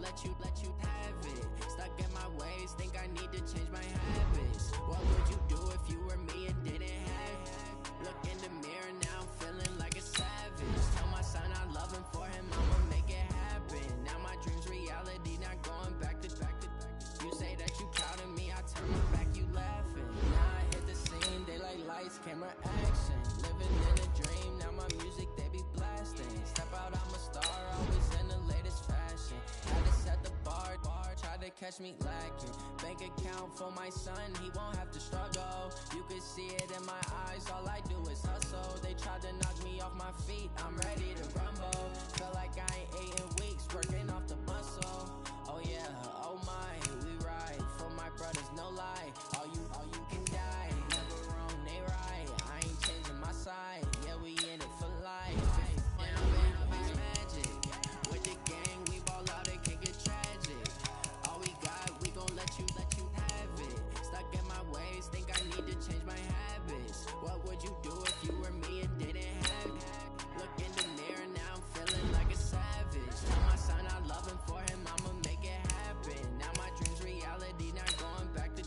let you have it. Stuck in my ways, think I need to change my habits. What would you do if you were me and didn't have it? Look in the mirror now, I'm feeling like a savage. Tell my son I love him, for him I'ma make it happen. Now my dream's reality, not going back to. You say that you proud of me, I turn my back, you laughing. Now I hit the scene, daylight lights, camera action. Living in a dream, now my music they be blasting. Step out, I'm a star, always in the latest fashion. Had to set the bar, try to catch me lacking. Bank account for my son, he won't have to struggle. You can see it in my eyes, all I do is hustle. They tried to knock me off my feet, I'm ready to rumble. Feel like I ain't ate in weeks, working off the muscle. Oh yeah, oh my, we ride for my brothers, no lie. All you can die, never wrong, they right. I ain't changing my side, yeah, we in it for life. Down, it's magic. With the gang, we ball out, it can get tragic. All we got, we gon' let you have it. Stuck in my ways, think I need to change my habits. What would you do if you were me and didn't have it? Look in the mirror, now I'm feeling like a savage. Tell my son I love him, for him I'ma make it happen. Now my dream's reality, not going back to.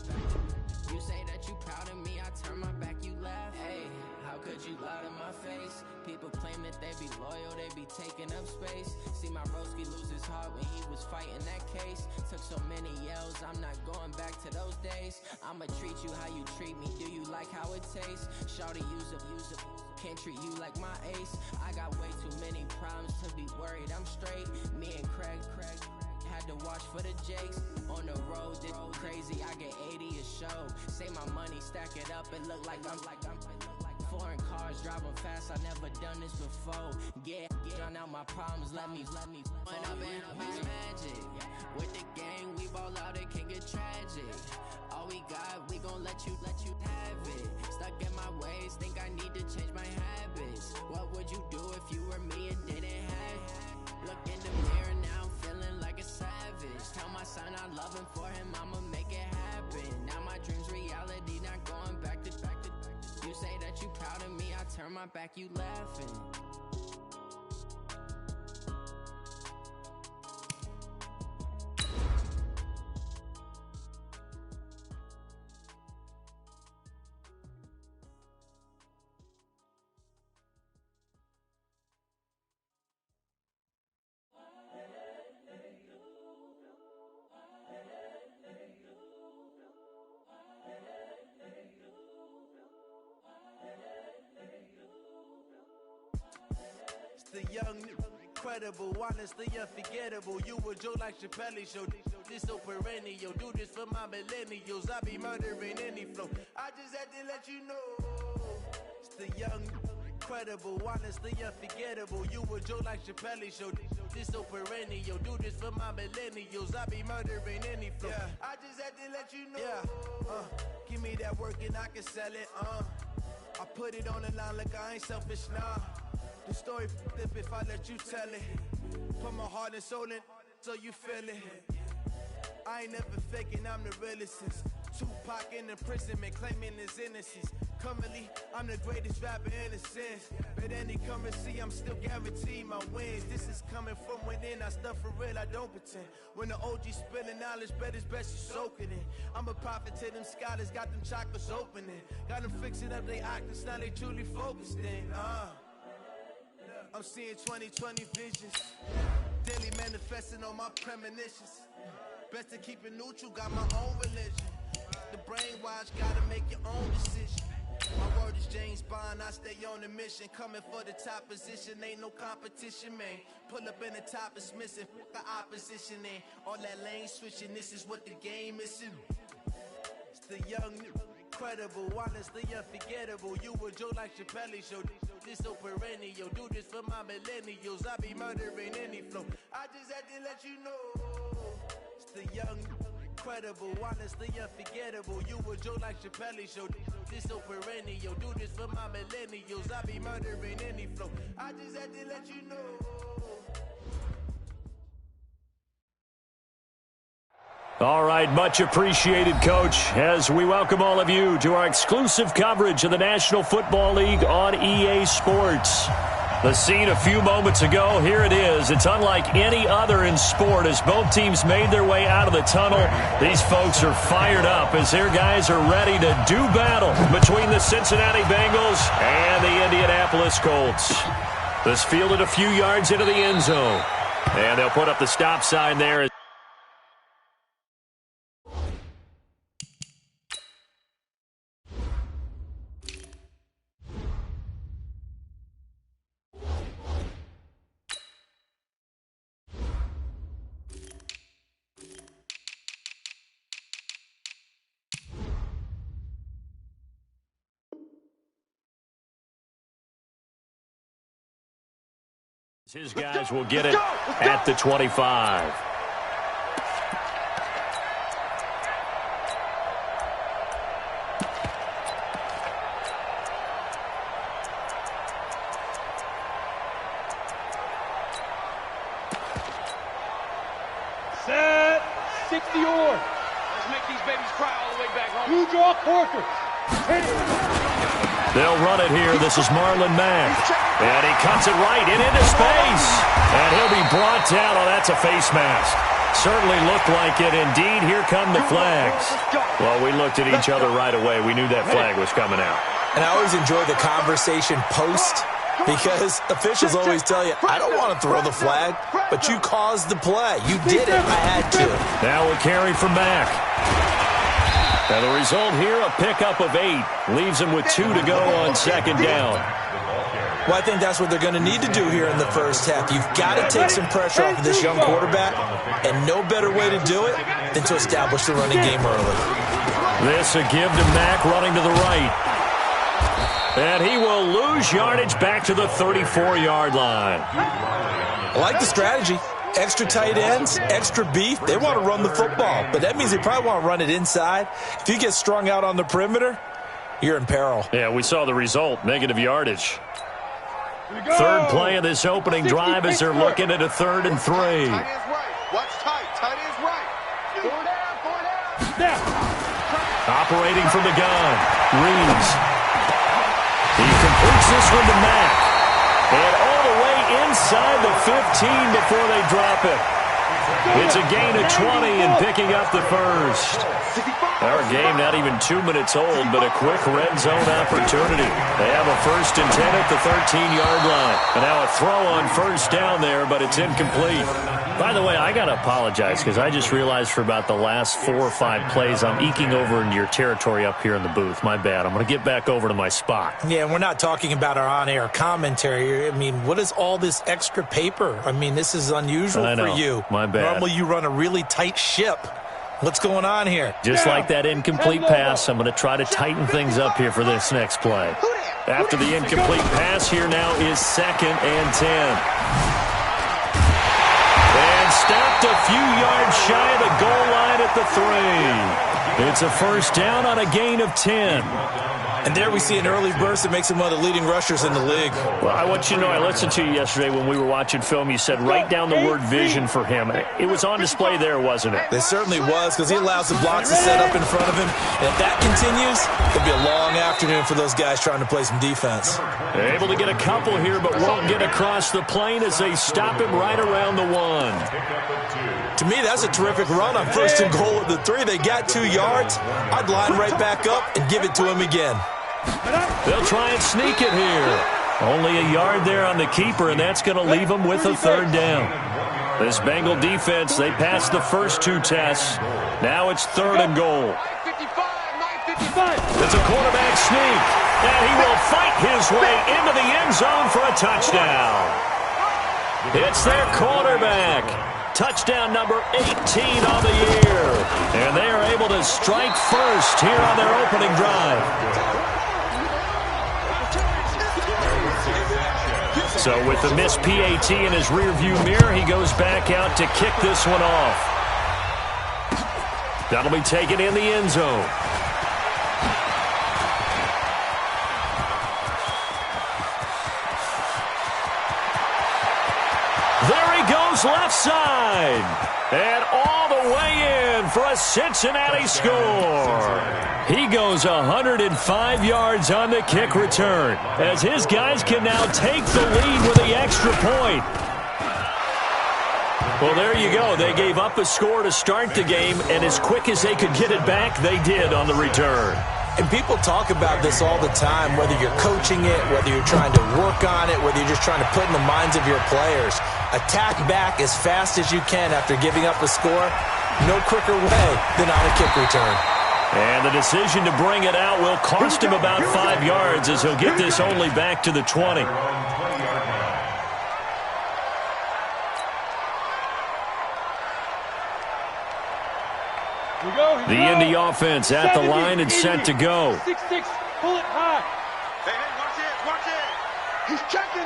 You say that you proud of me, I turn my back, you laugh. Hey, how could you lie to my face? People claim that they be loyal, they be taking up space. See my broski lose his heart when he was fighting that case. Took so many yells, I'm not going back to those days. I'ma treat you how you treat me, do you like how it tastes? Shawty use up, can't treat you like my ace. I got way too many problems to be worried, I'm straight. Me and Craig had to watch for the Jakes. On the road, this crazy, I get 80 a show. Say my money, stack it up, it look like I'm foreign cars, driving fast, I never done this before. Get drown out my problems, let me When up in it's magic. With the gang, we ball out, it can get tragic. All we got, we gon' let you have it. Stuck in my ways, think I need to change my habits. What would you do if you were me and didn't have it? Look in the mirror, now I'm feeling like a savage. Tell my son I love him, for him I'ma make it happen. Now my dream's reality, not going back to. You say that you proud of me, I turn my back, you laughing. The young, incredible, honestly unforgettable. You a Joe like Chappelle show. This so perennial. Do this for my millennials. I be murdering any flow. I just had to let you know. It's the young, incredible, honestly unforgettable. You a Joe like Chappelle show. This so perennial. Do this for my millennials. I be murdering any flow. Yeah. I just had to let you know. Yeah. Give me that work and I can sell it. I put it on the line like I ain't selfish, nah. The story flip if I let you tell it. Put my heart and soul in so you feel it. I ain't never faking, I'm the realest since Tupac in imprisonment, claiming his innocence. Currently, I'm the greatest rapper in a sense. But any currency, I'm still guaranteed my wins. This is coming from within, I stuff for real, I don't pretend. When the OG spilling knowledge, bet it's best you soak it in. I'm a prophet to them scholars, got them chakras opening. Got them fixing up they octaves, now they truly focused in. I'm seeing 2020 visions, daily manifesting on my premonitions. Best to keep it neutral, got my own religion. The brainwash, gotta make your own decision. My word is James Bond, I stay on a mission. Coming for the top position, ain't no competition, man. Pull up in the top is missing, fuck the opposition, and all that lane switching, this is what the game is. It's the young, incredible, honestly unforgettable. You a Joe like Chappelle show. This so perennial. Do this for my millennials. I be murdering any flow. I just had to let you know. It's the young, incredible, honestly unforgettable. You a Joe like Chappelle show. This so perennial. Do this for my millennials. I be murdering any flow. I just had to let you know. All right, much appreciated, Coach, as we welcome all of you to our exclusive coverage of the National Football League on EA Sports. The scene a few moments ago, here it is. It's unlike any other in sport as both teams made their way out of the tunnel. These folks are fired up as their guys are ready to do battle between the Cincinnati Bengals and the Indianapolis Colts. This fielded a few yards into the end zone. And they'll put up the stop sign there. His guys will get it at the 25. Set. 60 yards. Let's make these babies cry all the way back home. You draw portraits. They'll run it here. This is Marlon Mack. And he cuts it right into space. And he'll be brought down. Oh, that's a face mask. Certainly looked like it. Indeed, here come the flags. Well, we looked at each other right away. We knew that flag was coming out. And I always enjoy the conversation post because officials always tell you, I don't want to throw the flag, but you caused the play. You did it. I had to. Now a carry from Mack. And the result here, a pickup of 8. Leaves him with 2 to go on second down. Well, I think that's what they're going to need to do here in the first half. You've got to take some pressure off of this young quarterback, and no better way to do it than to establish the running game early. This a give to Mack running to the right. And he will lose yardage back to the 34-yard line. I like the strategy. Extra tight ends, extra beef. They want to run the football, but that means they probably want to run it inside. If you get strung out on the perimeter, you're in peril. Yeah, we saw the result, negative yardage. Third play of this opening drive as they're looking at a 3rd and 3. Tight end's right. Watch tight. Tight end's right. 4 down. Operating from the gun, Reeves. He completes this one to Mack. And all the way inside the 15 before they drop it. It's a gain of 20 and picking up the first. Our game not even 2 minutes old, but a quick red zone opportunity. They have a 1st and 10 at the 13-yard line. And now a throw on first down there, but it's incomplete. By the way, I got to apologize because I just realized for about the last 4 or 5 plays, I'm eking over into your territory up here in the booth. My bad. I'm going to get back over to my spot. Yeah, we're not talking about our on-air commentary. I mean, what is all this extra paper? I mean, this is unusual for you. My bad. Normally you run a really tight ship. What's going on here? Just like that incomplete pass, I'm going to try to tighten things up here for this next play. After the incomplete pass, here now is 2nd and 10. And stopped a few yards shy of the goal line at the 3. It's a first down on a gain of 10. And there we see an early burst that makes him one of the leading rushers in the league. Well, I want you to know, I listened to you yesterday when we were watching film. You said write down the word vision for him. It was on display there, wasn't it? It certainly was, because he allows the blocks to set up in front of him. And if that continues, it'll be a long afternoon for those guys trying to play some defense. They're able to get a couple here, but won't get across the plane as they stop him right around the 1. To me, that's a terrific run on 1st and goal at the 3. They got 2 yards. I'd line right back up and give it to him again. They'll try and sneak it here. Only a yard there on the keeper, and that's going to leave them with a 3rd down. This Bengal defense, they passed the first 2 tests. Now it's 3rd and goal. It's a quarterback sneak, and he will fight his way into the end zone for a touchdown. It's their quarterback. Touchdown number 18 on the year. And they are able to strike first here on their opening drive. So with the missed PAT in his rearview mirror, he goes back out to kick this one off. That'll be taken in the end zone. There he goes left side. And all the way in looking for a Cincinnati score. He goes 105 yards on the kick return as his guys can now take the lead with the extra point. Well, there you go. They gave up a score to start the game, and as quick as they could get it back, they did on the return. And people talk about this all the time, whether you're coaching it, whether you're trying to work on it, whether you're just trying to put in the minds of your players. Attack back as fast as you can after giving up a score. No quicker way than on a kick return. And the decision to bring it out will cost him about 5 yards as he'll get this only back to the 20. The Indy offense at the line and set to go. 6-6, pull it high. Hey, watch it. He's checking.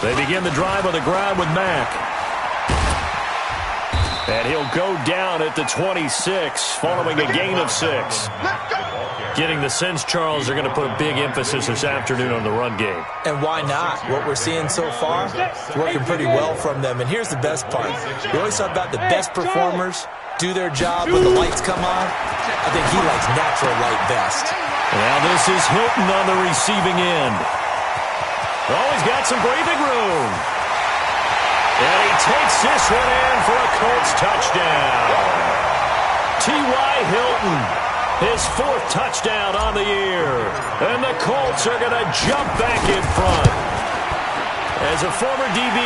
They begin the drive on the ground with Mack. And he'll go down at the 26 following a gain of 6. Getting the sense, Charles, they're going to put a big emphasis this afternoon on the run game. And why not? What we're seeing so far, it's working pretty well from them. And here's the best part. We always talk about the best performers do their job when the lights come on. I think he likes natural light best. Now this is Hilton on the receiving end. Oh, he's got some breathing room. And he takes this one in for a Colts touchdown. T.Y. Hilton, his 4th touchdown on the year. And the Colts are going to jump back in front. As a former DB,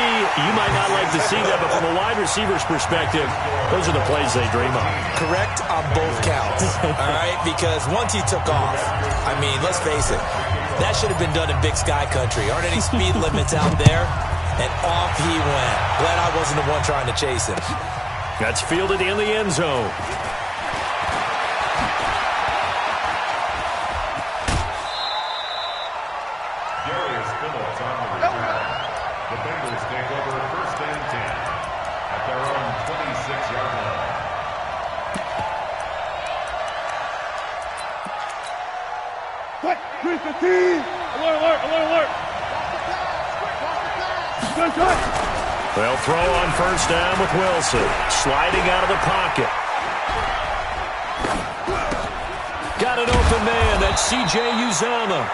you might not like to see that, but from a wide receiver's perspective, those are the plays they dream of. Correct on both counts, all right? Because once he took off, I mean, let's face it, that should have been done in Big Sky Country. Aren't any speed limits out there? And off he went. Glad I wasn't the one trying to chase him. That's fielded in the end zone. The Bengals take over 1st and 10 at their own 26-yard line. What? 315! Alert! They'll throw on 1st down with Wilson. Sliding out of the pocket. Got an open man. That's C.J. Uzomah.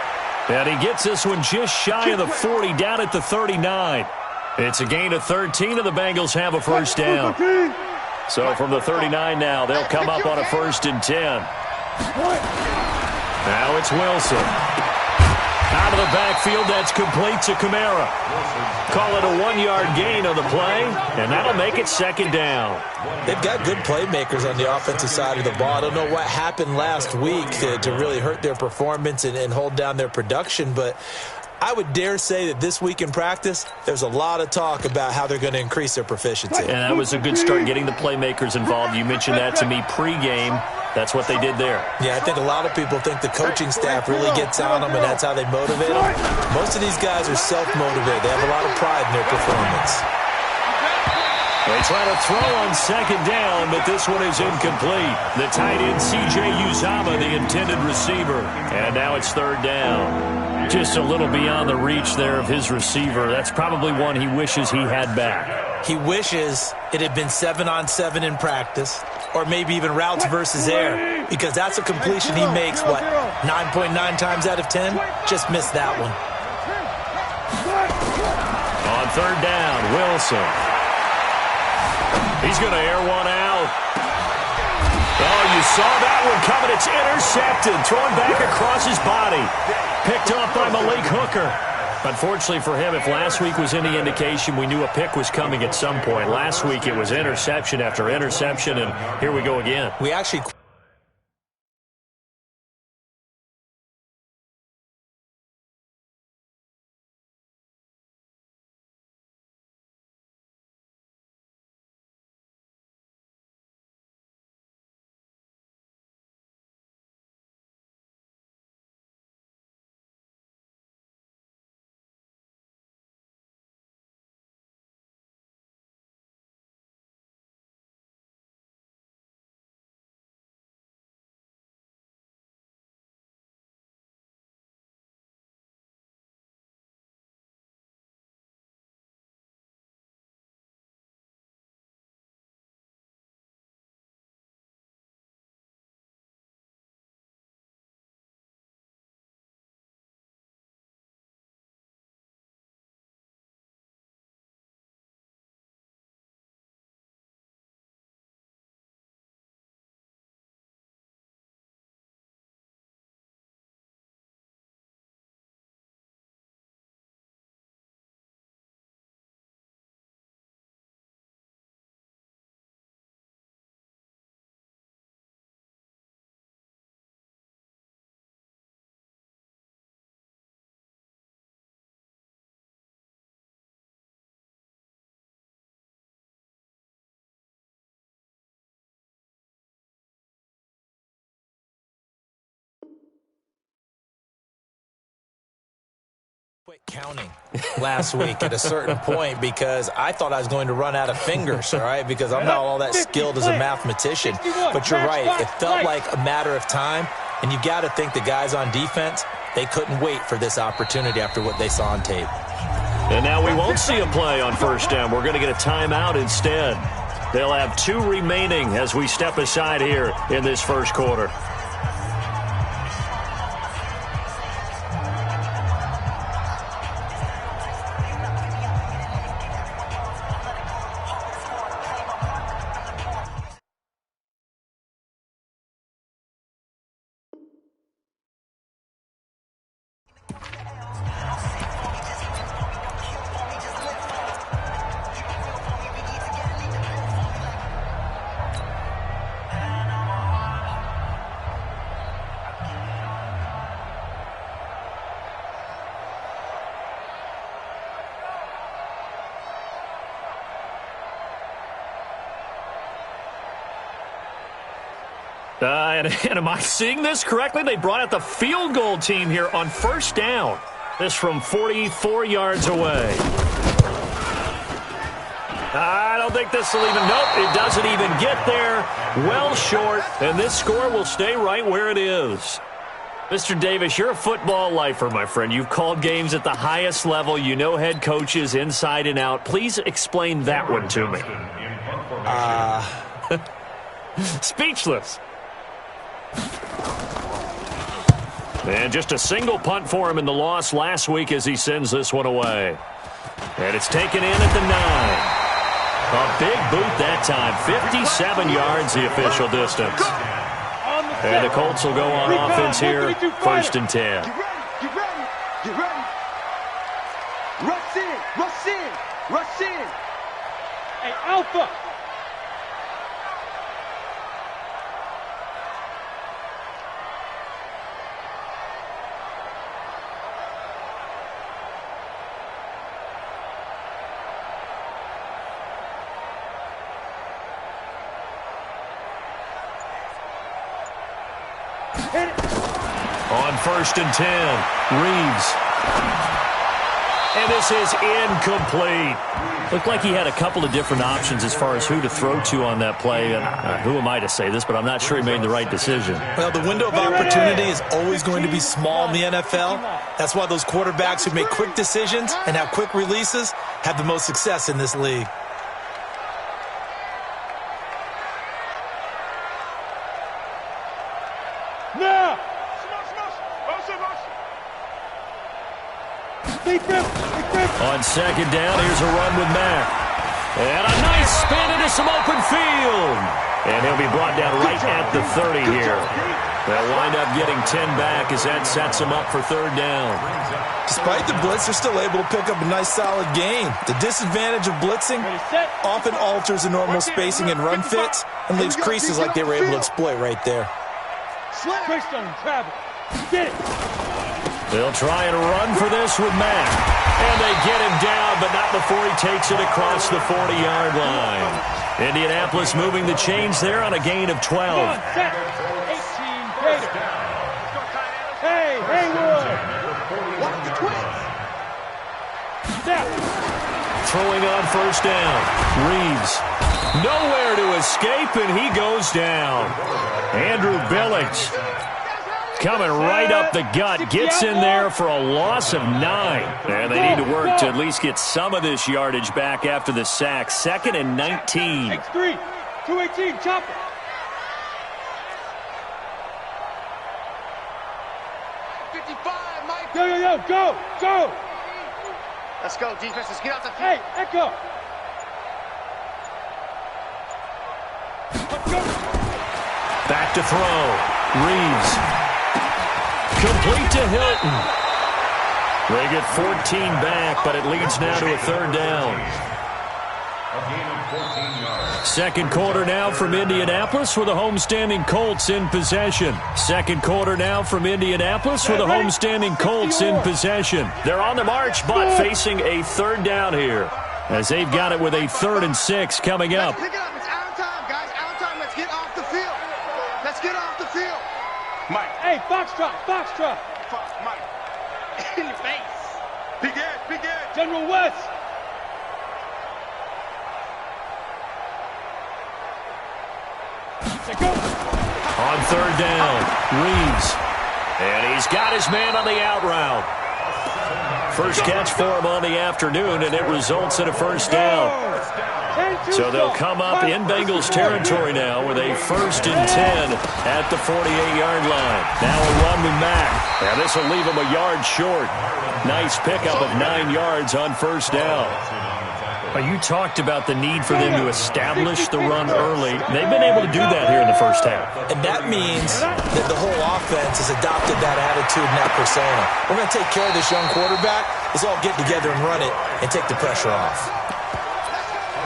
And he gets this one just shy of the 40, down at the 39. It's a gain of 13, and the Bengals have a 1st down. So from the 39 now, they'll come up on a 1st and 10. Now it's Wilson. Out of the backfield, that's complete to Kamara. Call it a 1-yard gain on the play, and that'll make it 2nd down. They've got good playmakers on the offensive side of the ball. I don't know what happened last week to really hurt their performance and hold down their production, but I would dare say that this week in practice, there's a lot of talk about how they're going to increase their proficiency. And that was a good start, getting the playmakers involved. You mentioned that to me pregame. That's what they did there. Yeah, I think a lot of people think the coaching staff really gets on them, and that's how they motivate them. Most of these guys are self-motivated. They have a lot of pride in their performance. They try to throw on 2nd down, but this one is incomplete. The tight end, C.J. Uzomah, the intended receiver. And now it's 3rd down. Just a little beyond the reach there of his receiver. That's probably one he wishes he had back. He wishes it had been 7-on-7 in practice, or maybe even routes versus air, because that's a completion he makes, 9.9 times out of 10? Just missed that one. On 3rd down, Wilson. He's going to air one out. Oh, you saw that one coming. It's intercepted. Thrown back across his body. Picked off by Malik Hooker. Unfortunately for him, if last week was any indication, we knew a pick was coming at some point. Last week it was interception after interception, and here we go again. We actually Quit counting last week at a certain point because I thought I was going to run out of fingers, all right, because I'm not all that skilled as a mathematician. But you're right. It felt like a matter of time, and you got to think the guys on defense, they couldn't wait for this opportunity after what they saw on tape. And now we won't see a play on first down. We're going to get a timeout instead. They'll have 2 remaining as we step aside here in this first quarter. And am I seeing this correctly? They brought out the field goal team here on first down. This from 44 yards away. I don't think this will even, nope, it doesn't even get there. Well short, and this score will stay right where it is. Mr. Davis, you're a football lifer, my friend. You've called games at the highest level. You know head coaches inside and out. Please explain that one to me. Speechless. And just a single punt for him in the loss last week as he sends this one away. And it's taken in at the 9. A big boot that time. 57 yards the official distance. And the Colts will go on offense here. First and 10. Get ready. Get ready. Get ready. Rush in. Rush in. Rush in. Hey, Alpha. On first and 10, Reeves. And this is incomplete. Looked like he had a couple of different options as far as who to throw to on that play. Who am I to say this, but I'm not sure he made the right decision. Well, the window of opportunity is always going to be small in the NFL. That's why those quarterbacks who make quick decisions and have quick releases have the most success in this league. On second down, here's a run with Mack. And a nice spin into some open field. And he'll be brought down right at the 30 here. They'll wind up getting 10 back as that sets them up for third down. Despite the blitz, they're still able to pick up a nice solid gain. The disadvantage of blitzing often alters the normal spacing and run fits and leaves creases like they were able to exploit right there. Get it. They'll try and run for this with Mack. And they get him down, but not before he takes it across the 40-yard line. Indianapolis moving the chains there on a gain of 12. Hey, Haywood! Watch the twins. Throwing on first down. Reeves. Nowhere to escape, and he goes down. Andrew Billings coming right up the gut. Gets in there for a loss of 9. And they need to work to at least get some of this yardage back after the sack. 2nd and 19. X3, 218, chopper. Yo, go! Let's go, defense. Let's get out the field. Hey, Echo! Back to throw. Reeves. Complete to Hilton. They get 14 back, but it leads now to a third down. Second quarter now from Indianapolis with the homestanding Colts in possession. Second quarter now from Indianapolis with the homestanding Colts in possession. They're on the march, but facing a third down here as they've got it with a 3rd and 6 coming up. Pick it up. It's out of time, guys. Out of time. Let's get off the field. Let's get off the field. Mike. Hey, Foxtrot. Mike. In your face. Begin. General West. Go. On third down, Reeves. And he's got his man on the out route. First catch for him on the afternoon, and it results in a first down. So they'll come up in Bengals territory now with a 1st and 10 at the 48-yard line. Now a run with Mack. And this will leave him a yard short. Nice pickup of 9 yards on first down. You talked about the need for them to establish the run early. They've been able to do that here in the first half. And that means that the whole offense has adopted that attitude and that persona. We're going to take care of this young quarterback. Let's all get together and run it and take the pressure off.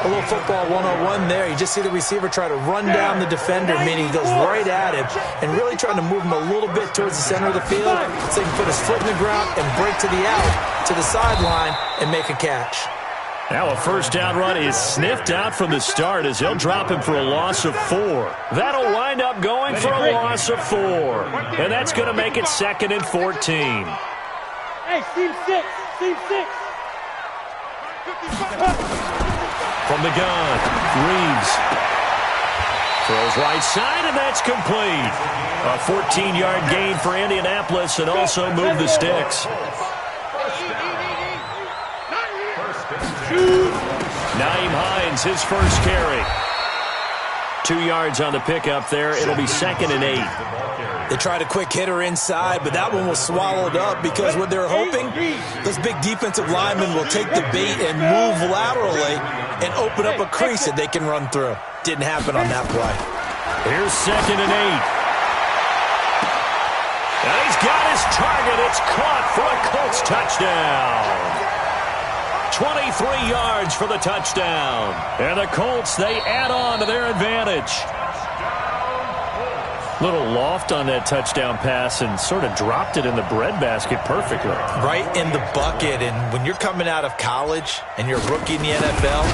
A little football 101 there. You just see the receiver try to run down the defender, meaning he goes right at him and really trying to move him a little bit towards the center of the field so he can put his foot in the ground and break to the out, to the sideline, and make a catch. Now a first down run is sniffed out from the start as he'll drop him for a loss of 4. That'll wind up going for a loss of 4. And that's going to make it 2nd and 14. Hey, team 6. From the gun, Reeves throws right side, and that's complete. A 14-yard gain for Indianapolis and also move the sticks. Naeem Hines, his first carry. 2 yards on the pickup there. It'll be 2nd and 8. They tried a quick hitter inside, but that one was swallowed up because what they're hoping, those big defensive linemen will take the bait and move laterally and open up a crease that they can run through. Didn't happen on that play. Here's 2nd and 8. And he's got his target. It's caught for a Colts touchdown. 23 yards for the touchdown. And the Colts, they add on to their advantage. Little loft on that touchdown pass and sort of dropped it in the breadbasket perfectly. Right in the bucket. And when you're coming out of college and you're a rookie in the NFL,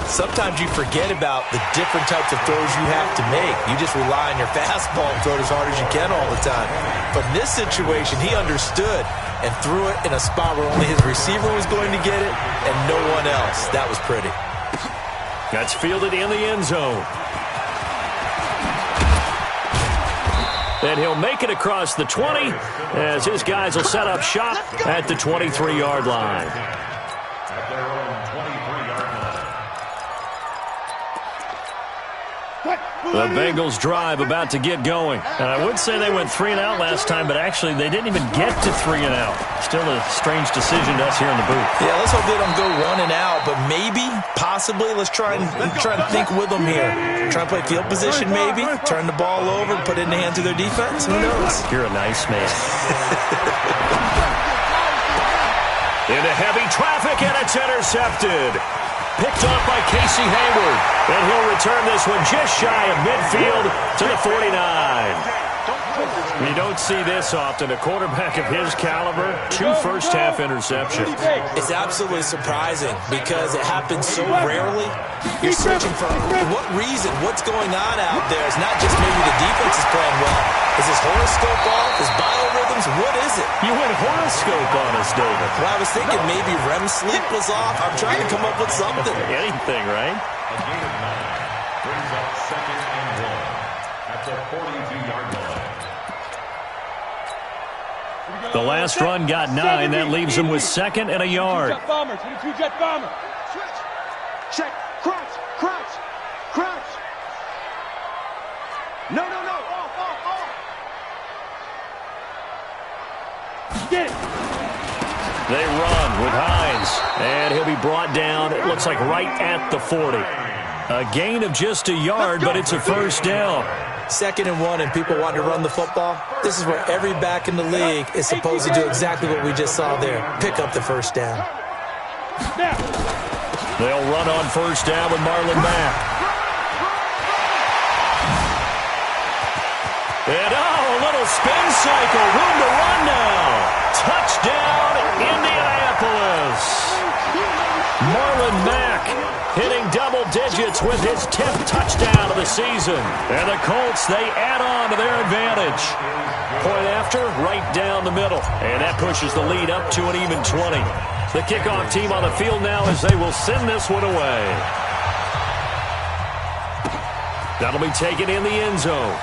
sometimes you forget about the different types of throws you have to make. You just rely on your fastball and throw it as hard as you can all the time. But in this situation, he understood and threw it in a spot where only his receiver was going to get it and no one else. That was pretty. That's fielded in the end zone. And he'll make it across the 20 as his guys will set up shop at the 23-yard line. At their own 23-yard line. The Bengals drive about to get going. And I would say they went 3 and out last time, but actually they didn't even get to 3 and out. Still a strange decision to us here in the booth. Yeah, let's hope they don't go 1 and out, but maybe, possibly, let's try and think with them here. Try and play field position maybe, turn the ball over, put it in the hands of their defense. Who knows? You're a nice man. Into heavy traffic, and it's intercepted. Picked off by Casey Hayward. And he'll return this one just shy of midfield to the 49. You don't see this often. A quarterback of his caliber, 2 first-half interceptions. It's absolutely surprising because it happens so rarely. You're searching for what reason, what's going on out there. It's not just maybe the defense is playing well. Is his horoscope off? His biorhythms? What is it? You went horoscope on us, David. Well, I was thinking maybe REM sleep was off. I'm trying to come up with something. Anything, right? A gain of 9 brings up 2nd and 1 at the 42-yard line. The last run got 9. That leaves him with 2nd and a yard. Jet bomber, 22 jet bomber. Check. Crouch. No. Off. Get it. They run with Hines, and he'll be brought down, it looks like right at the 40. A gain of just a yard, but it's a first down. 2nd and 1 and people want to run the football. This is where every back in the league is supposed to do exactly what we just saw there. Pick up the first down. They'll run on first down with Marlon Mack. And a little spin cycle. Room to run now. Touchdown, Indianapolis. Marlon Mack hitting double digits with his 10th touchdown of the season. And the Colts, they add on to their advantage. Point after, right down the middle. And that pushes the lead up to an even 20. The kickoff team on the field now as they will send this one away. That'll be taken in the end zone.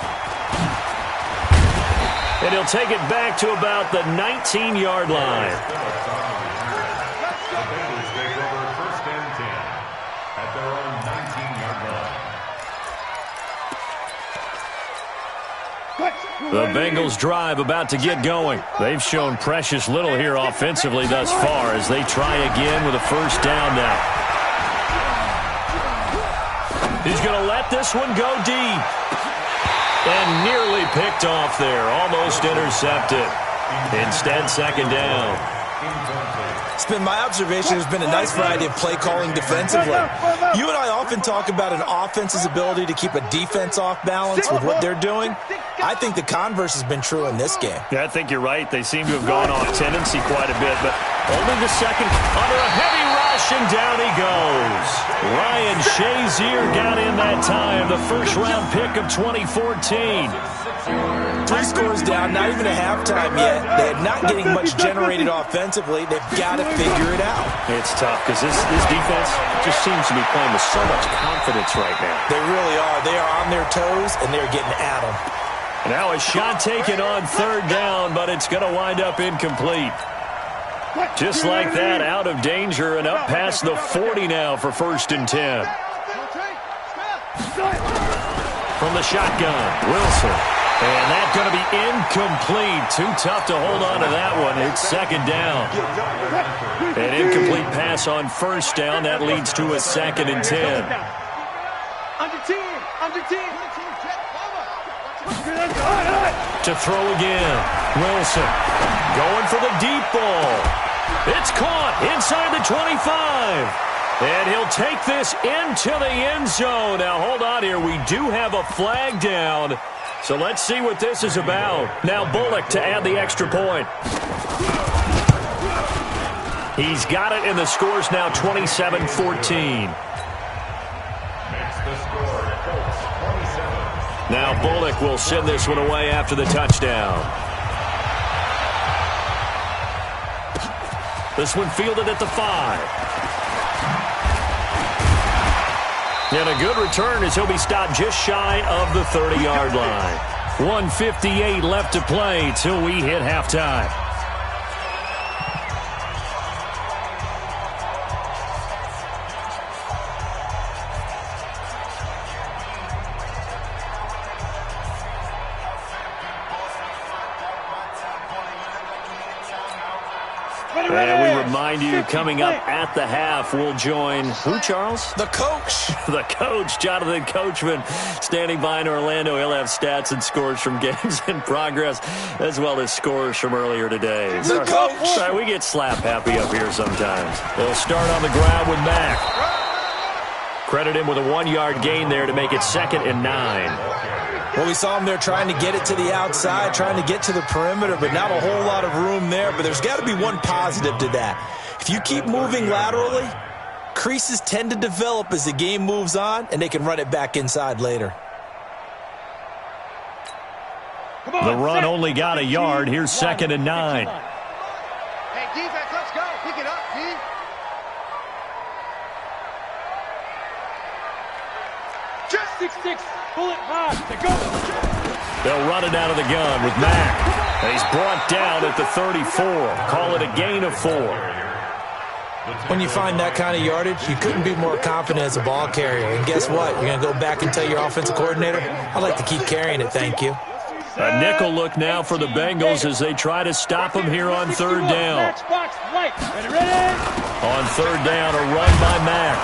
And he'll take it back to about the 19-yard line. The Bengals take over 1st and 10 at their own 19-yard line. The Bengals drive about to get going. They've shown precious little here offensively thus far as they try again with a first down now. He's going to let this one go deep. And nearly picked off there. Almost intercepted. Instead, second down. It's been my observation there's been a nice variety of play calling defensively. You and I often talk about an offense's ability to keep a defense off balance with what they're doing. I think the converse has been true in this game. Yeah, I think you're right. They seem to have gone off tendency quite a bit, but only the second under a heavy rush, and down he goes. Ryan Shazier got in that time, the first-round pick of 2014. 3 scores down, not even a halftime yet. They're not getting much generated offensively. They've got to figure it out. It's tough because this defense just seems to be playing with so much confidence right now. They really are. They are on their toes, and they're getting at them. Now a shot taken on third down, but it's going to wind up incomplete. Just like that, out of danger and up past the 40 now for 1st and 10. From the shotgun, Wilson. And that's going to be incomplete. Too tough to hold on to that one. It's second down. An incomplete pass on first down. That leads to a 2nd and 10. Under 10. Under 10. To throw again. Wilson going for the deep ball. It's caught inside the 25. And he'll take this into the end zone. Now, hold on here. We do have a flag down. So let's see what this is about. Now Bullock to add the extra point. He's got it, and the score's now 27-14. Makes the score, Colts 27. Now Bullock will send this one away after the touchdown. This one fielded at the 5. And a good return as he'll be stopped just shy of the 30-yard line. 1:58 left to play till we hit halftime. And we remind you, coming up at the half, we'll join who, Charles? The coach. The coach, Jonathan Coachman, standing by in Orlando. He'll have stats and scores from games in progress, as well as scores from earlier today. The coach. Sorry, we get slap happy up here sometimes. They'll start on the ground with Mack. Credit him with a 1-yard gain there to make it 2nd and 9. Well, we saw him there trying to get it to the outside, trying to get to the perimeter, but not a whole lot of room there. But there's got to be one positive to that. If you keep moving laterally, creases tend to develop as the game moves on, and they can run it back inside later. The run only got a yard. Here's 2nd and 9. Hey, defense, let's go. Pick it up, D. Just 6-6. Pull it hard. To go. They'll run it out of the gun with Mack. And he's brought down at the 34. Call it a gain of 4. When you find that kind of yardage, you couldn't be more confident as a ball carrier. And guess what? You're going to go back and tell your offensive coordinator, I'd like to keep carrying it, thank you. A nickel look now for the Bengals as they try to stop him here on third down. On third down, a run by Mack.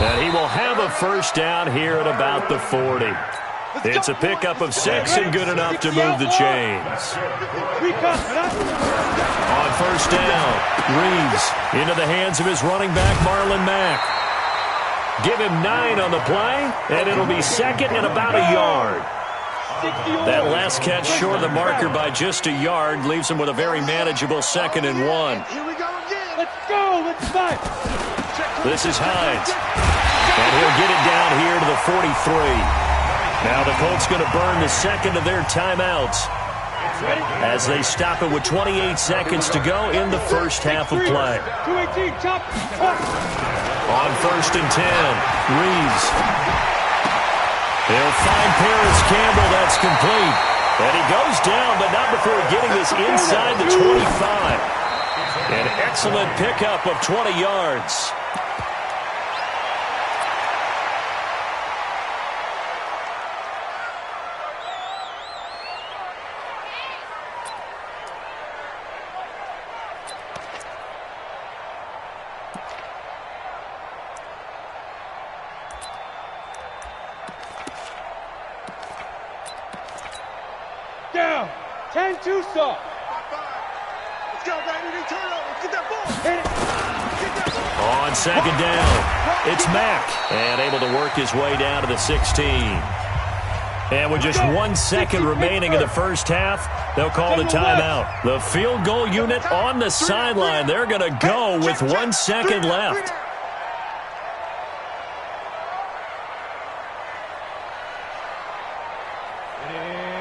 And he will have a first down here at about the 40. It's a pickup of 6 and good enough to move the chains. On first down, Reeves into the hands of his running back, Marlon Mack. Give him 9 on the play, and it'll be 2nd and about a yard. That last catch short of the marker by just a yard leaves him with a very manageable 2nd and 1. Here we go again. Let's go. Let's fight. This is Hines. And he'll get it down here to the 43. Now the Colts going to burn the second of their timeouts as they stop it with 28 seconds to go in the first half of play. 218, chop. On 1st and 10, Reeves. He'll find Paris Campbell. That's complete. And he goes down, but not before getting this inside the 25. An excellent pickup of 20 yards. Down. 10-2 soft. Let's go, baby. They turn over. Get that ball. Hit it. Get that ball. On second down, it's Mack. And able to work his way down to the 16. And with just 1 second remaining in the first half, they'll call the timeout. The field goal unit on the sideline. They're going to go with 1 second left.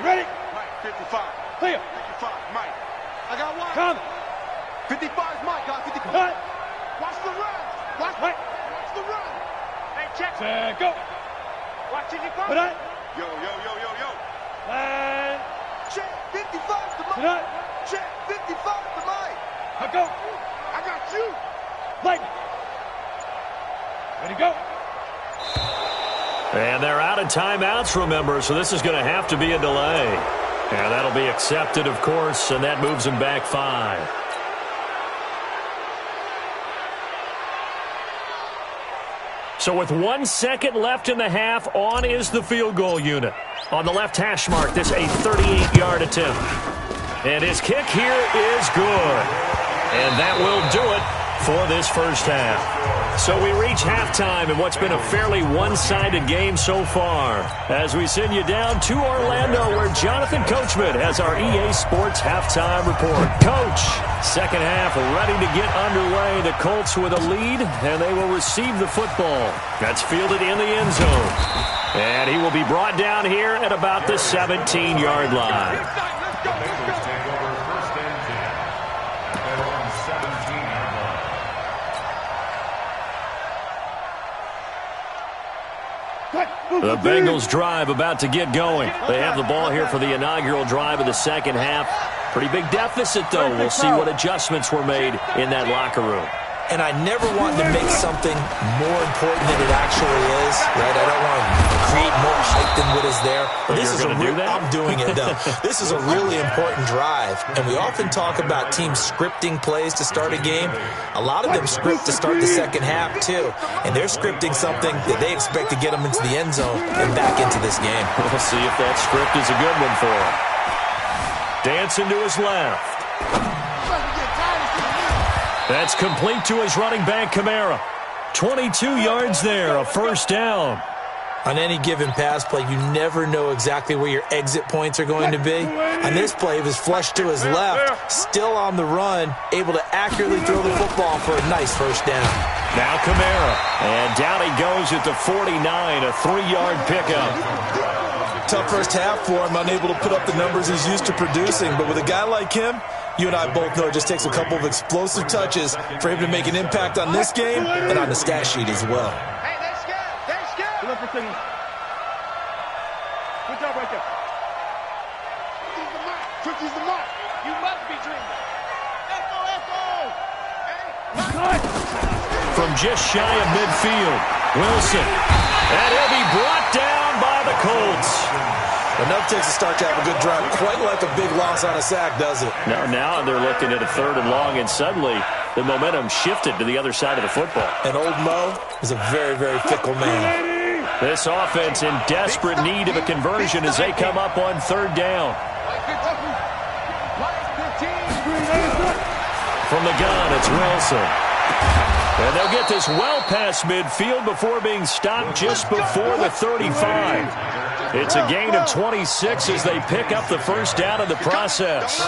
Ready. Mike, 55. Clear. 55. Mike. I got one. Come. 55 is Mike. Got 55. Cut. Watch the run. Watch the run. Hey, check. Set. Go. Watch it. Put on. Yo. And Check. 55 to put Mike. on. Check. 55 to Mike. Go. I got you. Lightning. Ready, go. And they're out of timeouts, remember, so this is going to have to be a delay. And that'll be accepted, of course, and that moves them back 5. So with 1 second left in the half, on is the field goal unit. On the left hash mark, this a 38-yard attempt. And his kick here is good. And that will do it for this first half. So we reach halftime in what's been a fairly one-sided game so far, as we send you down to Orlando, where Jonathan Coachman has our EA Sports halftime report. Coach, second half ready to get underway. The Colts with a lead, and they will receive the football. That's fielded in the end zone. And he will be brought down here at about the 17-yard line. The Bengals take over 1st and 10 at their own 17-yard line. The Bengals drive about to get going. They have the ball here for the inaugural drive of the second half. Pretty big deficit, though. We'll see what adjustments were made in that locker room. And I never want to make something more important than it actually is, right? I don't want to create more hype than what is there. But this is I'm doing it, though. This is a really important drive. And we often talk about teams scripting plays to start a game. A lot of them script to start the second half, too. And they're scripting something that they expect to get them into the end zone and back into this game. We'll see if that script is a good one for him. Dancing to his left. That's complete to his running back, Kamara. 22 yards there, a first down. On any given pass play, you never know exactly where your exit points are going to be. On this play, it was flushed to his left, still on the run, able to accurately throw the football for a nice first down. Now Kamara, and down he goes at the 49, a 3-yard pickup. Tough first half for him, unable to put up the numbers he's used to producing. But with a guy like him, you and I both know it just takes a couple of explosive touches for him to make an impact on this game and on the stat sheet as well. Hey, they're scared. They're scared. Good for signal. Good job right there. Turkey's the mark. You must be dreaming. From just shy of midfield, Wilson. And he'll be brought down by the Colts. Enough takes to start to have a good drive. Quite like a big loss on a sack, does it? Now they're looking at a 3rd and long, and suddenly the momentum shifted to the other side of the football. And old Mo is a very, very fickle man. This offense in desperate need of a conversion as they come up on 3rd down. From the gun, it's Wilson. And they'll get this well past midfield before being stopped just before the 35. It's a gain of 26 as they pick up the first down in the process.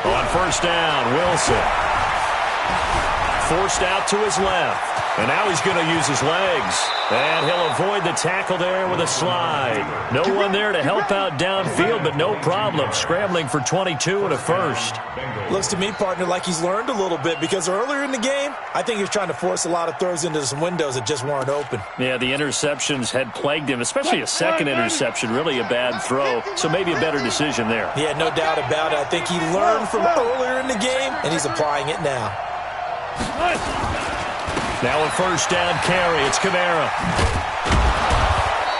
On first down. Wilson forced out to his left. And now he's going to use his legs. And he'll avoid the tackle there with a slide. No one there to help out downfield, but no problem. Scrambling for 22 and a first. Looks to me, partner, like he's learned a little bit, because earlier in the game, I think he was trying to force a lot of throws into some windows that just weren't open. Yeah, the interceptions had plagued him, especially a second interception, really a bad throw. So maybe a better decision there. Yeah, no doubt about it. I think he learned from earlier in the game, and he's applying it now. Now a first down carry. It's Kamara.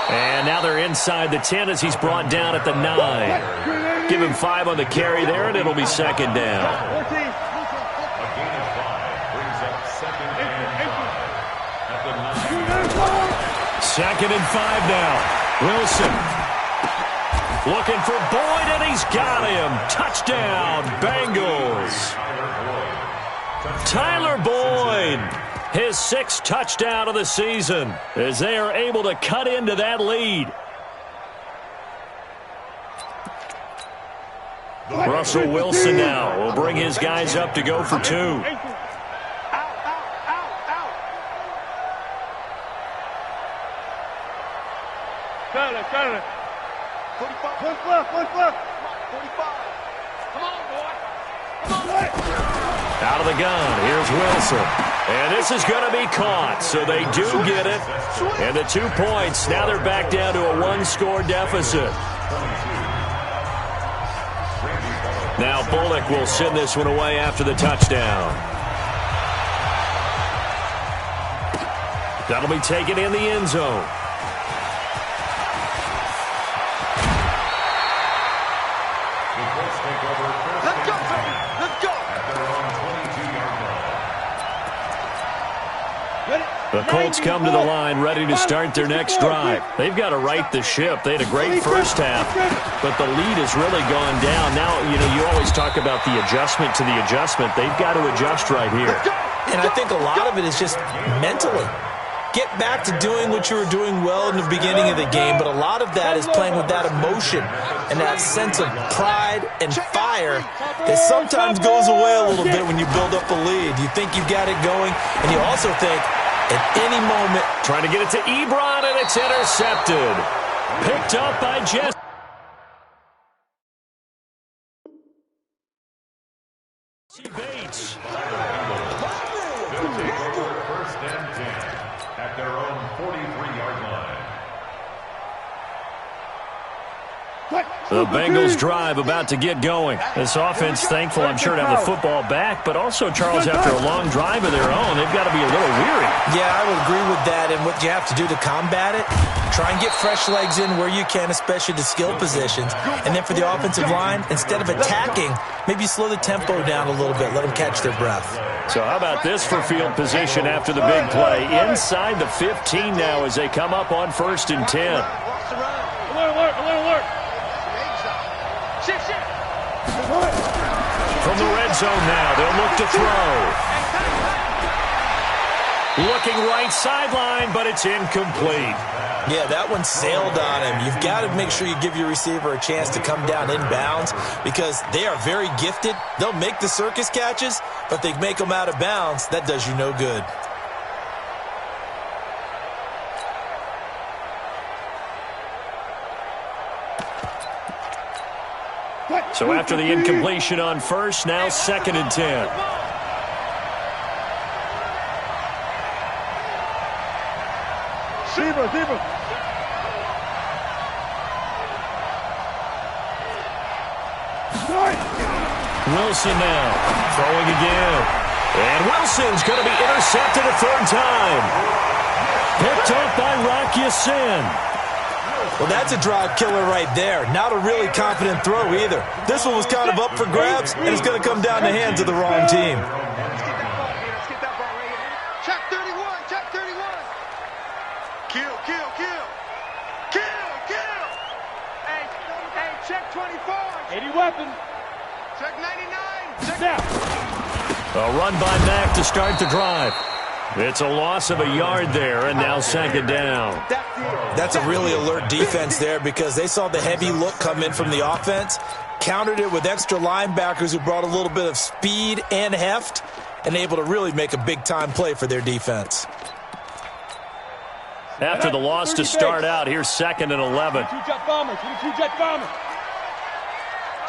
And now they're inside the 10 as he's brought down at the 9. Give him 5 on the carry there, and it'll be second down. A gain of 5 brings up second and 5 at the 9. Second and 5 now. Wilson looking for Boyd, and he's got him. Touchdown, Bengals. Tyler Boyd. His 6th touchdown of the season as they are able to cut into that lead. Russell Wilson now will bring his guys up to go for 2. Out of the gun, here's Wilson. And this is going to be caught, so they do get it. And the 2 points, now they're back down to a 1-score deficit. Now Bullock will send this one away after the touchdown. That'll be taken in the end zone. The Colts come to the line ready to start their next drive. They've got to right the ship. They had a great first half, but the lead has really gone down. Now, you always talk about the adjustment to the adjustment. They've got to adjust right here. And I think a lot of it is just mentally. Get back to doing what you were doing well in the beginning of the game, but a lot of that is playing with that emotion and that sense of pride and fire that sometimes goes away a little bit when you build up a lead. You think you've got it going, and you also think, at any moment, trying to get it to Ebron, and it's intercepted. Picked up by Jesse Bates. They'll take over first and 10 at their own 43-yard line. The Bengals drive about to get going. This offense thankful, I'm sure, to have the football back, but also, Charles, after a long drive of their own, they've got to be a little weary. Yeah, I would agree with that, and what you have to do to combat it, try and get fresh legs in where you can, especially the skill positions. And then for the offensive line, instead of attacking, maybe slow the tempo down a little bit, let them catch their breath. So how about this for field position after the big play? Inside the 15 now as they come up on first and 10. Alert. From the red zone now, they'll look to throw. Looking right sideline, but it's incomplete. Yeah, that one sailed on him. You've got to make sure you give your receiver a chance to come down inbounds because they are very gifted. They'll make the circus catches, but they make them out of bounds. That does you no good. So after the incompletion on first, now second and 10. Zebra. Wilson now throwing again. And Wilson's going to be intercepted a third time. Picked up by Rock Ya-Sin. Well, that's a drive killer right there. Not a really confident throw either. This one was kind of up for grabs, and it's going to come down the hands of the wrong team. Let's get that ball right here. Check 31, check 31. Kill. Hey, check 24. 80 weapons. Check 99. Snap. A run by Mack to start the drive. It's a loss of a yard there, and now second down. That's a really alert defense there because they saw the heavy look come in from the offense, countered it with extra linebackers who brought a little bit of speed and heft, and able to really make a big-time play for their defense. After the loss to start out, here's second and 11. Two-jet bomber, two-jet bomber.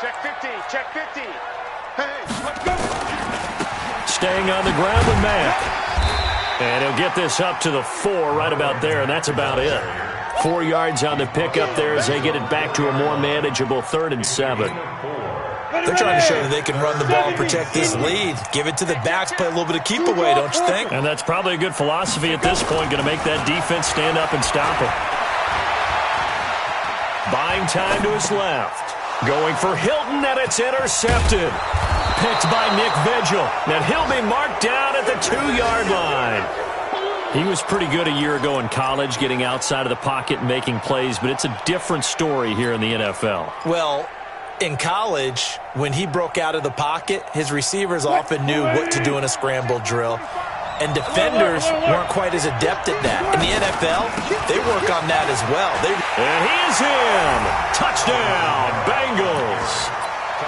Check 50, check 50. Hey, let's go. Staying on the ground with Mack. And he'll get this up to the 4 right about there, and that's about it. 4 yards on the pickup there as they get it back to a more manageable 3rd and 7. They're trying to show that they can run the ball and protect this lead. Give it to the backs, play a little bit of keep away, don't you think? And that's probably a good philosophy at this point, going to make that defense stand up and stop it. Buying time to his left. Going for Hilton, and it's intercepted. Picked by Nick Vigil. And he'll be marked down at the 2-yard line. He was pretty good a year ago in college, getting outside of the pocket and making plays, but it's a different story here in the NFL. Well, in college, when he broke out of the pocket, his receivers often knew what to do in a scramble drill. And defenders weren't quite as adept at that. In the NFL, they work on that as well. And he is in. Touchdown, Bengals.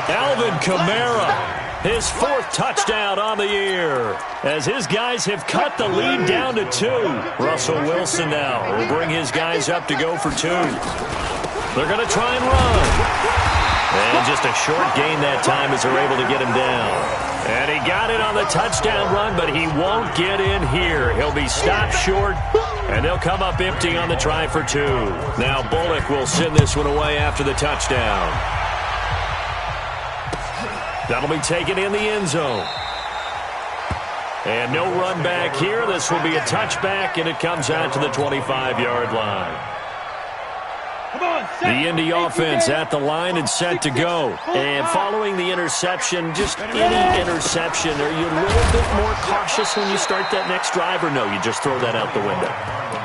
Alvin Kamara. His 4th touchdown on the year as his guys have cut the lead down to 2. Russell Wilson now will bring his guys up to go for 2. They're going to try and run. And just a short gain that time as they're able to get him down. And he got it on the touchdown run, but he won't get in here. He'll be stopped short, and they'll come up empty on the try for 2. Now Bullock will send this one away after the touchdown. That'll be taken in the end zone. And no run back here. This will be a touchback, and it comes out to the 25-yard line. The Indy offense at the line and set to go. And following the interception, just any interception, are you a little bit more cautious when you start that next drive, or no, you just throw that out the window?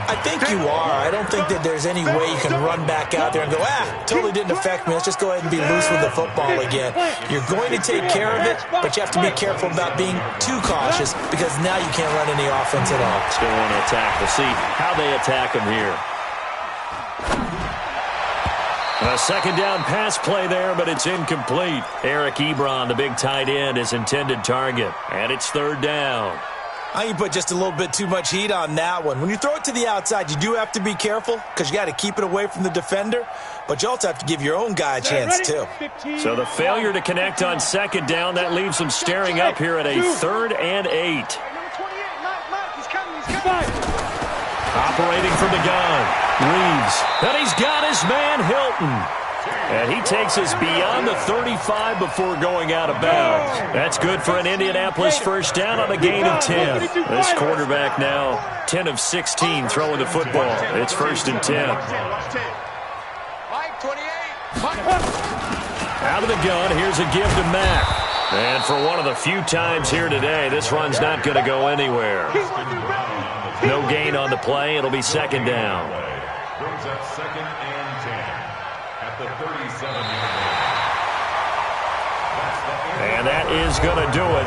I think you are. I don't think that there's any way you can run back out there and go, totally didn't affect me. Let's just go ahead and be loose with the football again. You're going to take care of it, but you have to be careful about being too cautious because now you can't run any offense at all. Still want to attack. We'll see how they attack him here. A second down pass play there, but it's incomplete. Eric Ebron, the big tight end, is intended target. And it's 3rd down. I think you put just a little bit too much heat on that one. When you throw it to the outside, you do have to be careful because you got to keep it away from the defender, but you also have to give your own guy a chance too. So the failure to connect on second down, that leaves them staring up here at a 3rd and 8. Operating from the gun, Reeves, and he's got his man Hilton. And he takes us beyond the 35 before going out of bounds. That's good for an Indianapolis first down on a gain of 10. This quarterback now 10 of 16 throwing the football. It's 1st and 10. Out of the gun, here's a give to Mack. And for one of the few times here today, this run's not going to go anywhere. No gain on the play. It'll be 2nd down. Brings up 2nd and 10 at the 37-yard line. And that is going to do it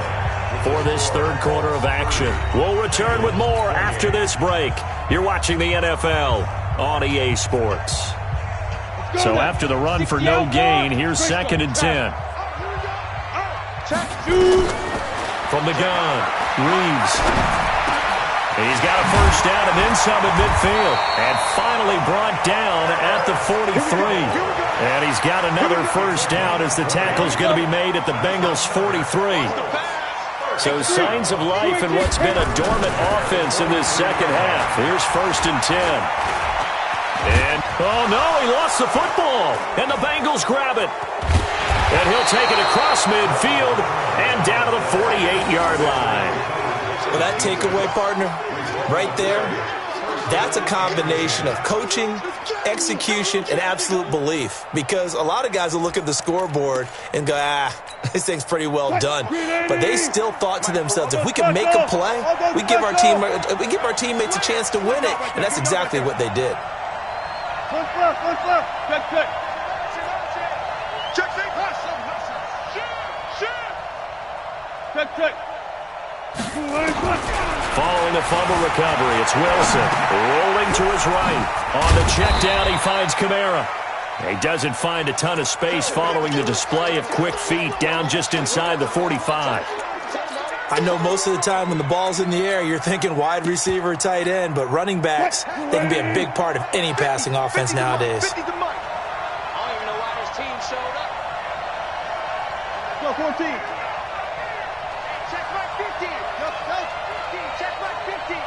for this 3rd quarter of action. We'll return with more after this break. You're watching the NFL on EA Sports. So after the run for no gain, here's 2nd and 10. From the gun, Reeves. He's got a first down and then some at midfield. And finally brought down at the 43. And he's got another first down as the tackle's going to be made at the Bengals' 43. So signs of life in what's been a dormant offense in this second half. Here's 1st and 10. And, oh no, he lost the football. And the Bengals grab it. And he'll take it across midfield and down to the 48-yard line. Well, that takeaway, partner, right there, that's a combination of coaching, execution, and absolute belief. Because a lot of guys will look at the scoreboard and go, this thing's pretty well done. But they still thought to themselves, if we can make a play, we give our teammates a chance to win it. And that's exactly what they did. Check. Following the fumble recovery, it's Wilson rolling to his right. On the check down, he finds Kamara. He doesn't find a ton of space following the display of quick feet down just inside the 45. I know most of the time when the ball's in the air, you're thinking wide receiver, tight end, but running backs, they can be a big part of any passing offense nowadays. I don't even know why this team showed up. Go 14. Check mark 15. Go 15. Check mark 15.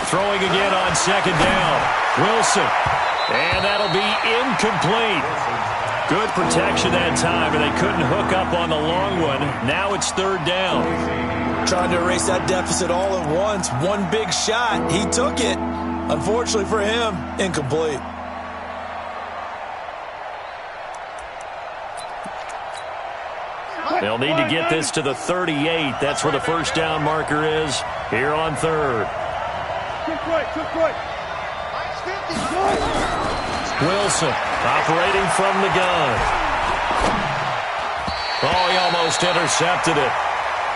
Throwing again on second down. Wilson. And that'll be incomplete. Good protection that time, and they couldn't hook up on the long one. Now it's third down. Trying to erase that deficit all at once. One big shot. He took it. Unfortunately for him, incomplete. They'll need to get this to the 38. That's where the first down marker is here on third. Took right. Wilson operating from the gun. Oh, he almost intercepted it.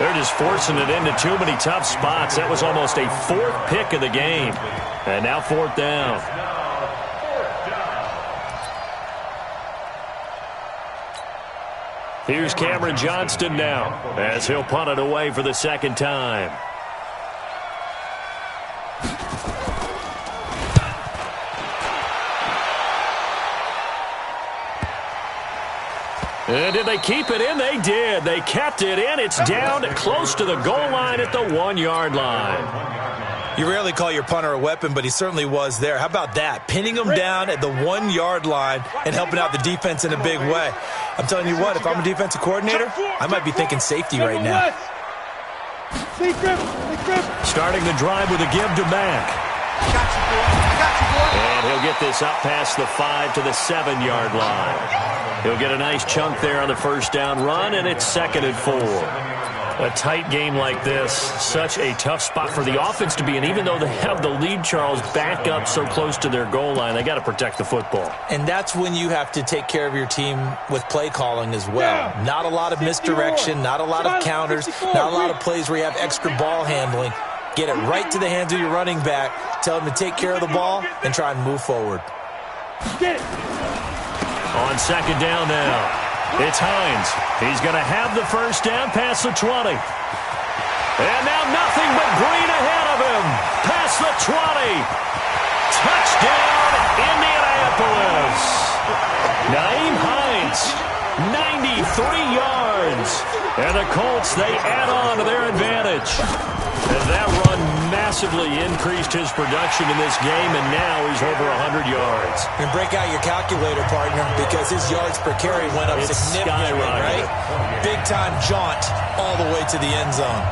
They're just forcing it into too many tough spots. That was almost a fourth pick of the game. And now fourth down. Here's Cameron Johnston now as he'll punt it away for the second time. And did they keep it in? They did. They kept it in. It's down close to the goal line at the 1-yard line. You rarely call your punter a weapon, but he certainly was there. How about that? Pinning him down at the 1-yard line and helping out the defense in a big way. I'm telling you what, if I'm a defensive coordinator, I might be thinking safety right now. Starting the drive with a give to Mack. And he'll get this up past the 5 to the 7-yard line. He'll get a nice chunk there on the first down run, and it's 2nd and 4. A tight game like this, such a tough spot for the offense to be in. Even though they have the lead, Charles, back up so close to their goal line, they got to protect the football. And that's when you have to take care of your team with play calling as well. Not a lot of misdirection, not a lot of counters, not a lot of plays where you have extra ball handling. Get it right to the hands of your running back, tell him to take care of the ball, and try and move forward. On second down now, it's Hines. He's going to have the first down past the 20. And now nothing but green ahead of him. Past the 20. Touchdown, Indianapolis. Naeem Hines, 93 yards. And the Colts, they add on to their advantage. And that run massively increased his production in this game, and now he's over 100 yards. And break out your calculator, partner, because his yards per carry went up significantly, right? Big-time jaunt all the way to the end zone.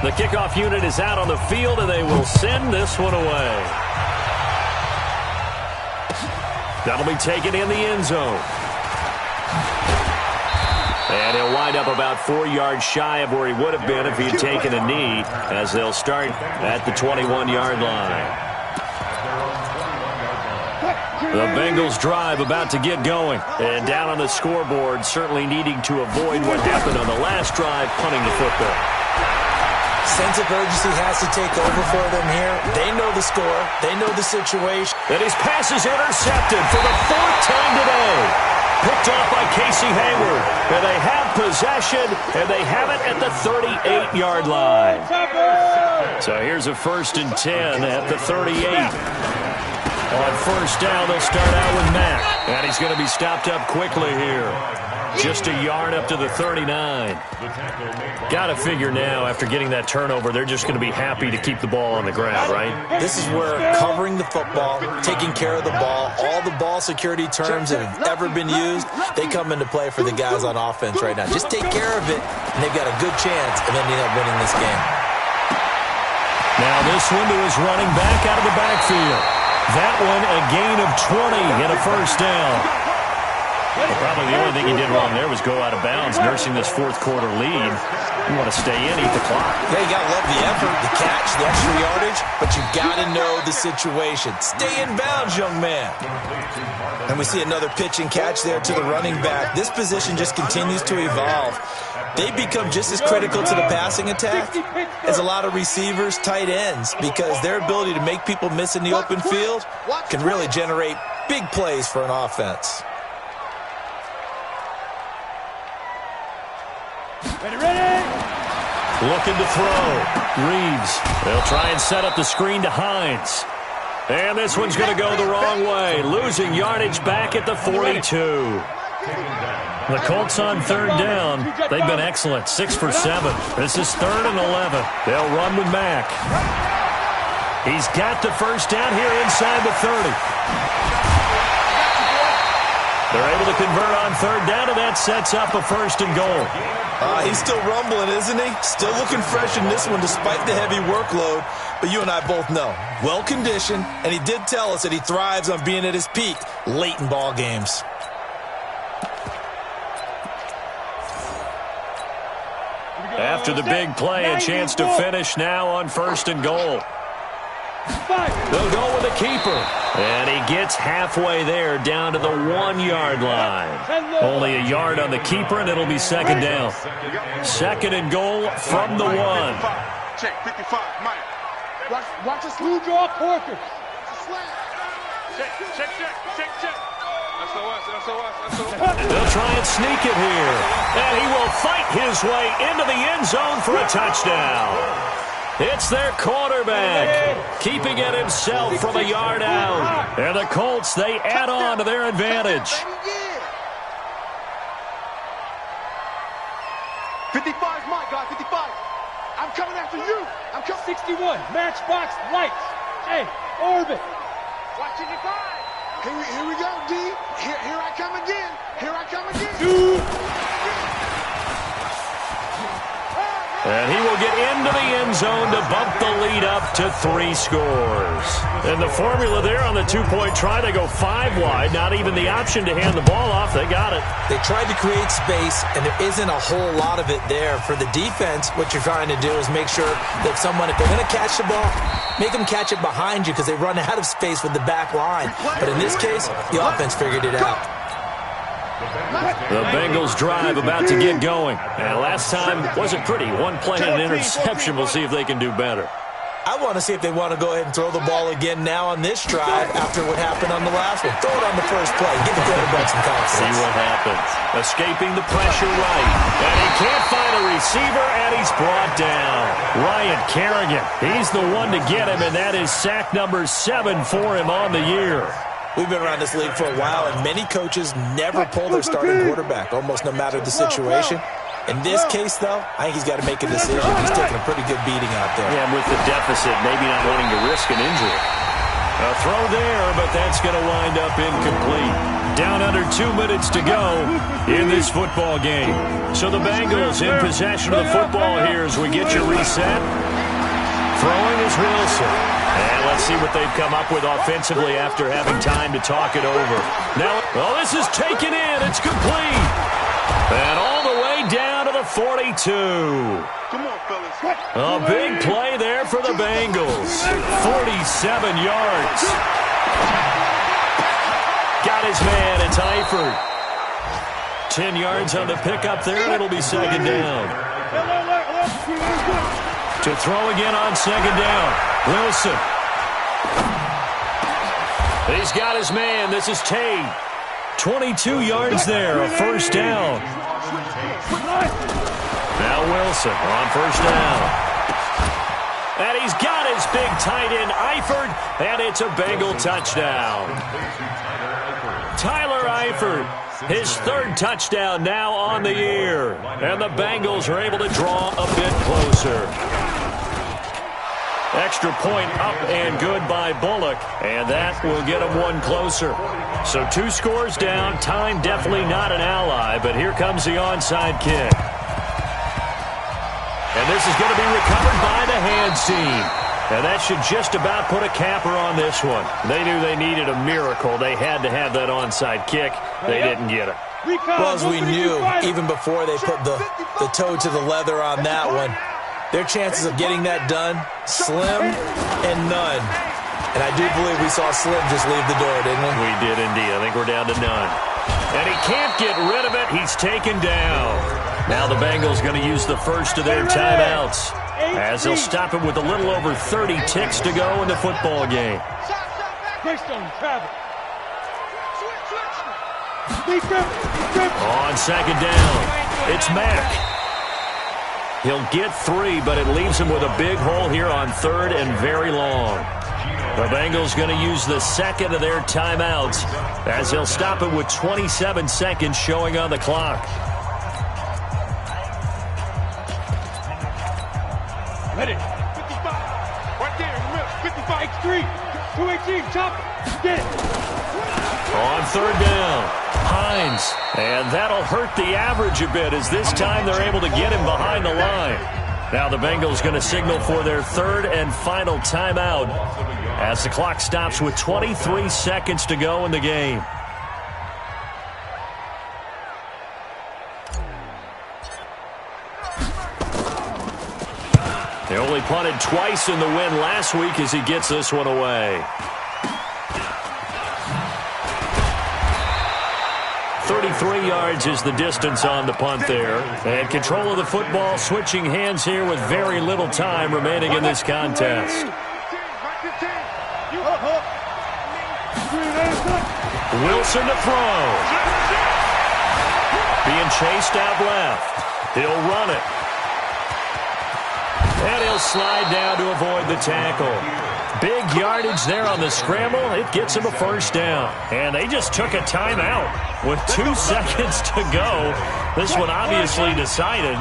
The kickoff unit is out on the field, and they will send this one away. That'll be taken in the end zone. And he'll wind up about 4 yards shy of where he would have been if he had taken a knee, as they'll start at the 21-yard line. The Bengals drive about to get going. And down on the scoreboard, certainly needing to avoid what happened on the last drive, punting the football. Sense of urgency has to take over for them here. They know the score. They know the situation. And his pass is intercepted for the 4th time today. Picked off by Casey Hayward. And they have possession, and they have it at the 38-yard line. So here's a 1st and 10 at the 38. On first down, they'll start out with Mack. And he's going to be stopped up quickly here. Just a yard up to the 39. Got to figure now, after getting that turnover, they're just going to be happy to keep the ball on the ground, right? This is where covering the football, taking care of the ball, all the ball security terms that have ever been used, they come into play for the guys on offense right now. Just take care of it, and they've got a good chance of ending up winning this game. Now this one to his running back out of the backfield. That one a gain of 20 and a first down. Well, probably the only thing he did wrong there was go out of bounds, nursing this fourth quarter lead. You want to stay in, eat the clock. Yeah, you got to love the effort, the catch, the extra yardage, but you got to know the situation. Stay in bounds, young man. And we see another pitch and catch there to the running back. This position just continues to evolve. They become just as critical to the passing attack as a lot of receivers, tight ends, because their ability to make people miss in the open field can really generate big plays for an offense. Ready? Looking to throw. Reeves. They'll try and set up the screen to Hines. And this one's going to go the wrong way. Losing yardage back at the 42. The Colts on third down. They've been excellent. 6 for 7. This is 3rd and 11. They'll run with Mack. He's got the first down here inside the 30. They're able to convert on third down, and that sets up a 1st and goal. He's still rumbling, isn't he? Still looking fresh in this one despite the heavy workload. But you and I both know, well-conditioned, and he did tell us that he thrives on being at his peak late in ball games. After the big play, a chance to finish now on 1st and goal. They'll go with a keeper. And he gets halfway there down to the 1-yard line. Only a yard on the keeper, and it'll be 2nd down. 2nd and goal from the 1. Check, 55, Mike. Watch us. Blue draw quarter. Check. That's us. They'll try and sneak it here. And he will fight his way into the end zone for a touchdown. It's their quarterback, keeping it himself from a yard out. And the Colts, they add on to their advantage. 55's my guy, 55. I'm coming after you. I'm coming. 61, matchbox lights. Hey, orbit. Watch 55. Here we go, D. Here I come again. 2. And he will get into the end zone to bump the lead up to 3 scores. And the formula there on the 2-point try, they go 5 wide. Not even the option to hand the ball off. They got it. They tried to create space, and there isn't a whole lot of it there. For the defense, what you're trying to do is make sure that if they're going to catch the ball, make them catch it behind you because they run out of space with the back line. But in this case, the offense figured it out. The Bengals drive about to get going. And last time wasn't pretty. 1 play and an interception. We'll see if they can do better. I want to see if they want to go ahead and throw the ball again now on this drive after what happened on the last one. Throw it on the first play. Give the quarterback some confidence. See what happens. Escaping the pressure right. And he can't find a receiver, and he's brought down. Ryan Kerrigan. He's the one to get him, and that is sack number 7 for him on the year. We've been around this league for a while, and many coaches never pull their starting quarterback, almost no matter the situation. In this case, though, I think he's got to make a decision. He's taking a pretty good beating out there. Yeah, and with the deficit, maybe not wanting to risk an injury. A throw there, but that's going to wind up incomplete. Down under 2 minutes to go in this football game. So the Bengals in possession of the football here as we get you reset. Throwing is Wilson. And let's see what they've come up with offensively after having time to talk it over. Now, well, this is taken in. It's complete. And all the way down to the 42. Come on, fellas. A big play there for the Bengals. 47 yards. Got his man. It's Eifert. 10 yards on the pickup there, and it'll be 2nd down. To throw again on 2nd down. Wilson. He's got his man. This is Tate. 22 yards there, a 1st down. Now Wilson on 1st down. And he's got his big tight end, Eifert, and it's a Bengal touchdown. Tyler Eifert, his 3rd touchdown now on the year. And the Bengals are able to draw a bit closer. Extra point up and good by Bullock, and that will get him 1 closer. So 2 scores down. Time definitely not an ally, but here comes the onside kick. And this is going to be recovered by the hands team. And that should just about put a capper on this one. They knew they needed a miracle. They had to have that onside kick, They didn't get it. Well, as we knew, even before they put the toe to the leather on that one, their chances of getting that done, slim and none. And I do believe we saw Slim just leave the door, didn't we? We did indeed. I think we're down to none. And he can't get rid of it. He's taken down. Now the Bengals going to use the first of their timeouts, as they'll stop it with a little over 30 ticks to go in the football game. On second down, it's Mack. He'll get 3, but it leaves him with a big hole here on 3rd and very long. The Bengals going to use the second of their timeouts, as they'll stop it with 27 seconds showing on the clock. Ready. 55. Right there in the middle. 55. X3. 218. Chop. Get it. On 3rd down, Hines. And that'll hurt the average a bit, as this time they're able to get him behind the line. Now the Bengals going to signal for their 3rd and final timeout, as the clock stops with 23 seconds to go in the game. They only punted twice in the win last week, as he gets this one away. 33 yards is the distance on the punt there. And control of the football switching hands here with very little time remaining in this contest. Wilson to throw. Being chased out left. He'll run it. And he'll slide down to avoid the tackle. Big yardage there on the scramble. It gets him a first down. And they just took a timeout with 2 seconds to go. This one obviously decided.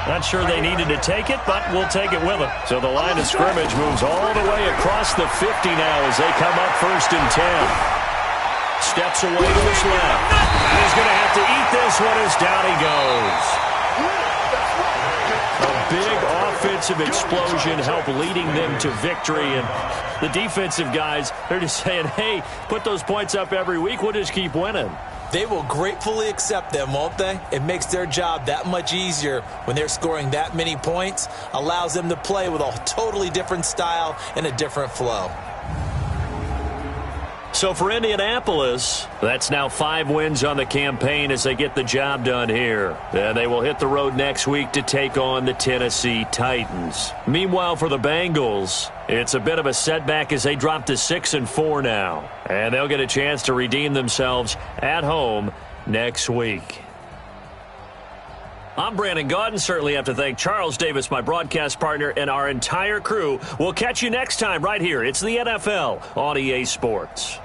Not sure they needed to take it, but we'll take it with them. So the line of scrimmage moves all the way across the 50 now as they come up 1st and 10. Steps away to his left. He's going to have to eat this one as down he goes. A big offensive explosion helped leading them to victory. And the defensive guys, they're just saying, hey, put those points up every week. We'll just keep winning. They will gratefully accept them, won't they? It makes their job that much easier when they're scoring that many points. Allows them to play with a totally different style and a different flow. So for Indianapolis, that's now 5 wins on the campaign as they get the job done here. And they will hit the road next week to take on the Tennessee Titans. Meanwhile, for the Bengals, it's a bit of a setback as they drop to 6-4 now. And they'll get a chance to redeem themselves at home next week. I'm Brandon Gaudin. Certainly have to thank Charles Davis, my broadcast partner, and our entire crew. We'll catch you next time right here. It's the NFL on EA Sports.